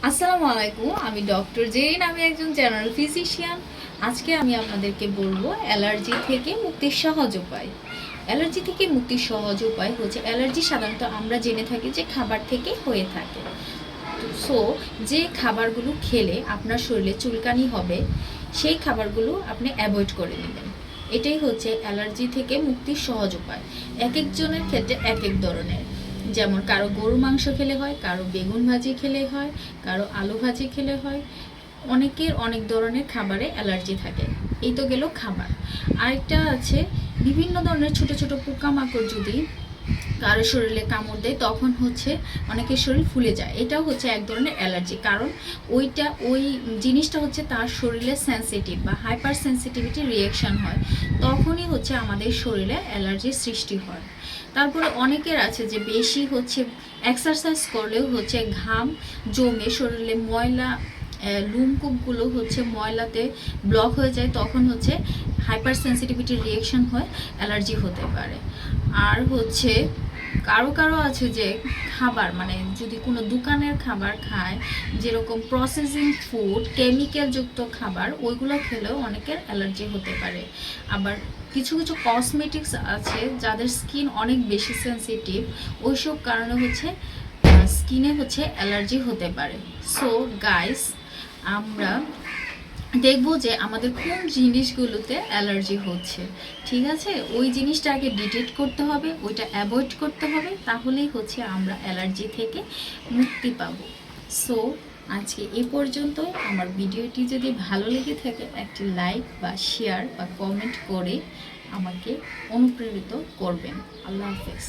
আসসালামু আলাইকুম, আমি ডক্টর জেরিন। আমি একজন জেনারেল ফিজিশিয়ান। আজকে আমি আপনাদেরকে বলবো অ্যালার্জি থেকে মুক্তির সহজ উপায়। অ্যালার্জি থেকে মুক্তির সহজ উপায় হচ্ছে, অ্যালার্জি সাধারণত আমরা জেনে থাকি যে খাবার থেকে হয়ে থাকে। সো যে খাবারগুলো খেলে আপনার শরীরে চুলকানি হবে, সেই খাবারগুলো আপনি অ্যাভয়েড করে নেবেন। এটাই হচ্ছে অ্যালার্জি থেকে মুক্তির সহজ উপায়। এক একজনের ক্ষেত্রে এক এক ধরনের। যেমন কারো গরু মাংস খেলে হয়, কারো বেগুন ভাজি খেলে হয়, কারো আলু ভাজি খেলে হয়। অনেকের অনেক ধরনের খাবারে অ্যালার্জি থাকে। এই তো গেল খাবার। আরেকটা আছে, বিভিন্ন ধরনের ছোট ছোট পোকামাকড় যদি কারো শরীরে কামড় দেয়, তখন হচ্ছে অনেকের শরীর ফুলে যায়। এটাও হচ্ছে এক ধরনের অ্যালার্জি, কারণ ওই জিনিসটা হচ্ছে তার শরীরে সেন্সিটিভ বা হাইপার সেন্সিটিভিটি রিয়াকশান হয়, তখনই হচ্ছে আমাদের শরীরে অ্যালার্জির সৃষ্টি হয়। তারপরে অনেকের আছে যে বেশি হচ্ছে এক্সারসাইজ করলেও হচ্ছে ঘাম জমে শরীরে ময়লা, লুমকূপগুলো হচ্ছে ময়লাতে ব্লক হয়ে যায়, তখন হচ্ছে হাইপার সেন্সিটিভিটি রিয়াকশান হয়, অ্যালার্জি হতে পারে। আর হচ্ছে কারো কারো আছে যে খাবার, মানে যদি কোনো দোকানের খাবার খায়, যেরকম প্রসেসিং ফুড, কেমিক্যালযুক্ত খাবার, ওইগুলো খেলেও অনেকের অ্যালার্জি হতে পারে। আবার কিছু কিছু কসমেটিক্স আছে যাদের স্কিন অনেক বেশি সেন্সিটিভ, ওইসব কারণে হচ্ছে স্কিনে হচ্ছে অ্যালার্জি হতে পারে। সো গাইস, আমরা দেখবো যে আমাদের কোন জিনিসগুলোতে অ্যালার্জি হচ্ছে। ঠিক আছে, ওই জিনিসটা আগে ডিটেক্ট করতে হবে, ওইটা অ্যাভয়েড করতে হবে, তাহলেই হচ্ছে আমরা অ্যালার্জি থেকে মুক্তি পাবো। সো আজকে এ পর্যন্তই। আমার ভিডিওটি যদি ভালো লেগে থাকে, একটি লাইক বা শেয়ার বা কমেন্ট করে আমাকে অনুপ্রেরিত করবেন। আল্লাহ হাফেজ।